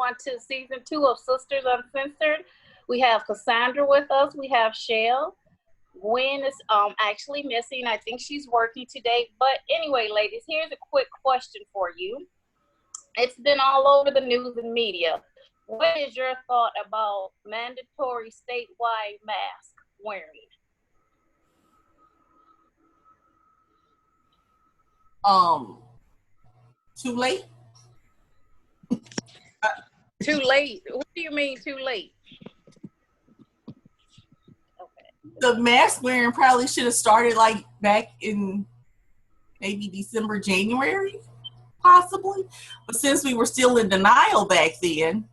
on to season 2 of Sisters Uncensored. We have Cassandra with us. We have Shell. Gwen is actually missing. I think she's working today. But anyway, ladies, here's a quick question for you. It's been all over the news and media. What is your thought about mandatory statewide mask wearing? Too late? Too late? What do you mean too late? The mask wearing probably should have started like back in maybe December, January, possibly. But since we were still in denial back then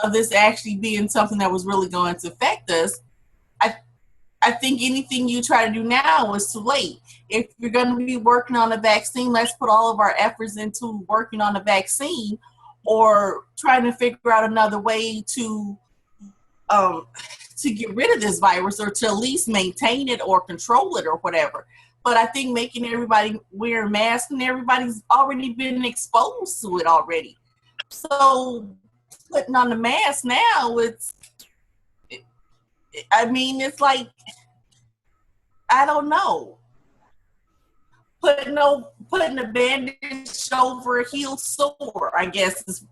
of this actually being something that was really going to affect us, I think anything you try to do now is too late. If you're going to be working on a vaccine, let's put all of our efforts into working on a vaccine or trying to figure out another way to get rid of this virus or to at least maintain it or control it or whatever. But I think making everybody wear masks and everybody's already been exposed to it already. So putting on the mask now, it's like, I don't know. Putting a bandage over a healed sore, I guess, is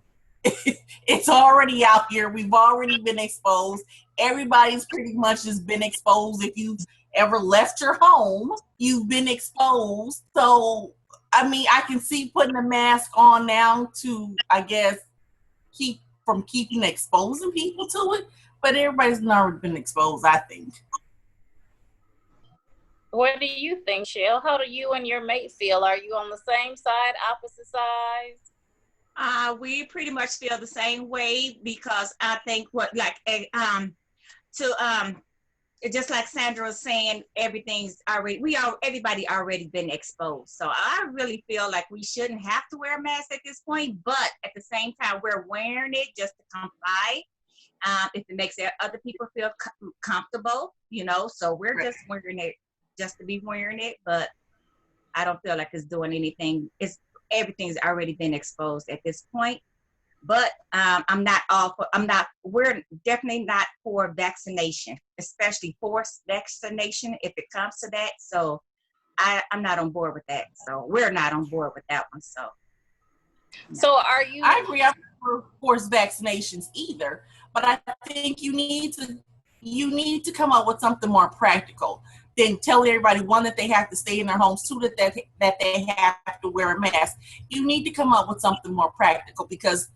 it's already out here. We've already been exposed. Everybody's pretty much just been exposed. If you've ever left your home, you've been exposed. So, I can see putting a mask on now to, I guess, keep exposing people to it. But everybody's already been exposed, I think. What do you think, Shell? How do you and your mate feel? Are you on the same side, opposite sides? We pretty much feel the same way because I think just like Sandra was saying, everybody already been exposed. So I really feel like we shouldn't have to wear a mask at this point, but at the same time, we're wearing it just to comply. If it makes other people feel comfortable, so we're just wearing it just to be wearing it, but I don't feel like it's doing anything. Everything's already been exposed at this point, but we're definitely not for vaccination, especially forced vaccination if it comes to that. So I'm not on board with that. So we're not on board with that one. So. No. So are you? I agree. I'm not for forced vaccinations either, but I think you need to come up with something more practical than tell everybody, one, that they have to stay in their homes, two, that they have to wear a mask. You need to come up with something more practical because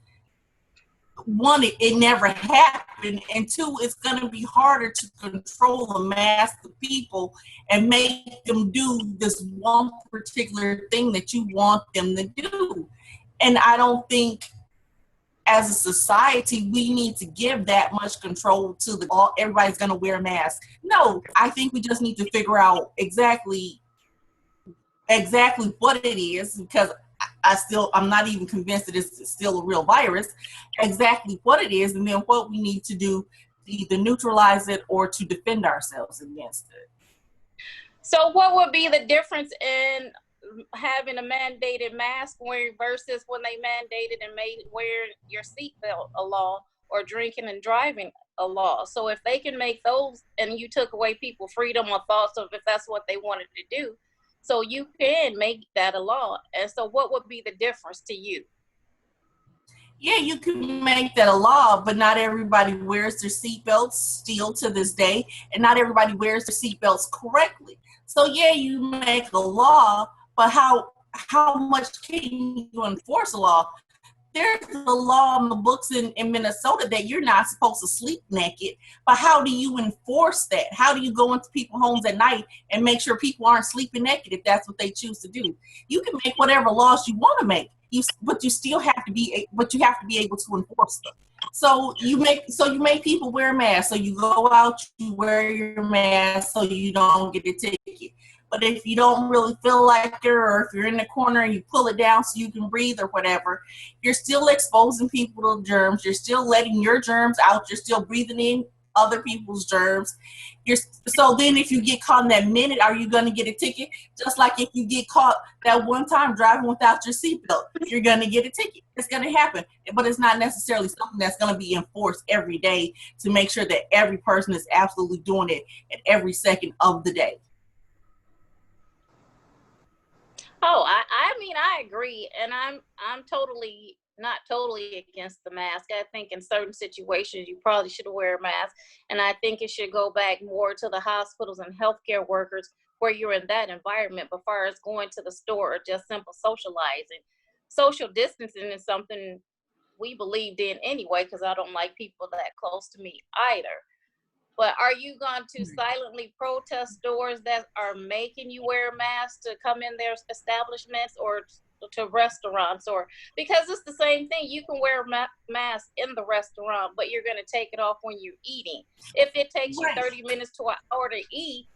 one, it never happened, and two, it's going to be harder to control a mass of people and make them do this one particular thing that you want them to do. And I don't think as a society, we need to give that much control to everybody's going to wear a mask. No, I think we just need to figure out exactly what it is, because I'm not even convinced that it's still a real virus, exactly what it is, and then what we need to do to either neutralize it or to defend ourselves against it. So what would be the difference in having a mandated mask wearing versus when they mandated and made wearing your seatbelt a law or drinking and driving a law? So if they can make those and you took away people's freedom or thoughts of if that's what they wanted to do, so you can make that a law. And so what would be the difference to you? Yeah, you can make that a law, but not everybody wears their seatbelts still to this day, and not everybody wears their seatbelts correctly. So yeah, you make a law, but how much can you enforce a law? There's a law on the books in Minnesota that you're not supposed to sleep naked, but how do you enforce that? How do you go into people's homes at night and make sure people aren't sleeping naked if that's what they choose to do? You can make whatever laws you want to make, but you have to be able to enforce them. So you make people wear masks. So you go out, you wear your mask so you don't get a ticket. But if you don't really feel like it, or if you're in the corner and you pull it down so you can breathe or whatever, you're still exposing people to germs. You're still letting your germs out. You're still breathing in other people's germs. So then if you get caught in that minute, are you going to get a ticket? Just like if you get caught that one time driving without your seatbelt, you're going to get a ticket. It's going to happen. But it's not necessarily something that's going to be enforced every day to make sure that every person is absolutely doing it at every second of the day. Oh, I mean, I agree, and I'm totally not totally against the mask. I think in certain situations you probably should wear a mask, and I think it should go back more to the hospitals and healthcare workers where you're in that environment. But far as going to the store or just simple socializing, social distancing is something we believed in anyway, because I don't like people that close to me either. But are you going to silently protest stores that are making you wear a mask to come in their establishments or to restaurants? Or because it's the same thing, you can wear a mask in the restaurant, but you're going to take it off when you're eating. If it takes you 30 minutes to an hour to eat,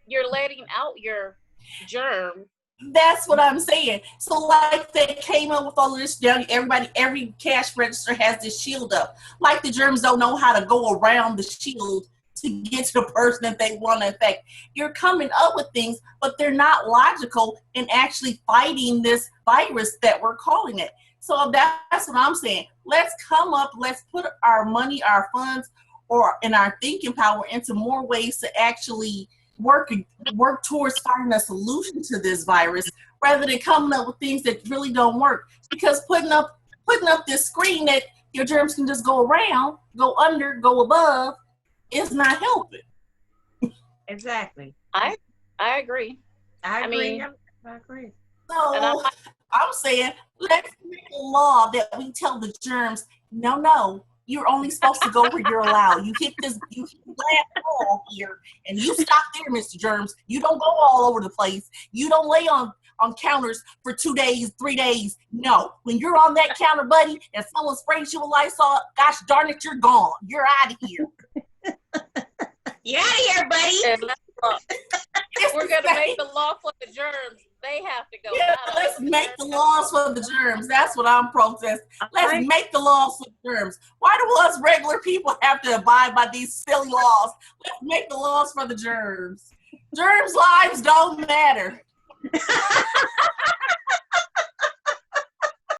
you're letting out your germ. That's what I'm saying. So like they came up with all of this, every cash register has this shield up. Like the germs don't know how to go around the shield to get to the person that they want to affect. You're coming up with things, but they're not logical in actually fighting this virus that we're calling it. So that's what I'm saying. Let's come up, let's put our money, our funds, and our thinking power into more ways to actually work towards finding a solution to this virus rather than coming up with things that really don't work. Because putting up this screen that your germs can just go around, go under, go above, is not helping. Exactly. I agree. I agree. So I'm saying let's make a law that we tell the germs, no, you're only supposed to go where you're allowed. You hit the glass wall here, and you stop there, Mr. Germs. You don't go all over the place. You don't lay on counters for 2 days, 3 days. No, when you're on that counter, buddy, and someone sprays you with Lysol, gosh darn it, you're gone. You're out of here. You're out of here, buddy. We're going to make the law for the germs. They have to go. Yeah, let's make the laws for the germs. That's what I'm protesting. Let's make the laws for the germs. Why do us regular people have to abide by these silly laws? Let's make the laws for the germs. Germs' lives don't matter.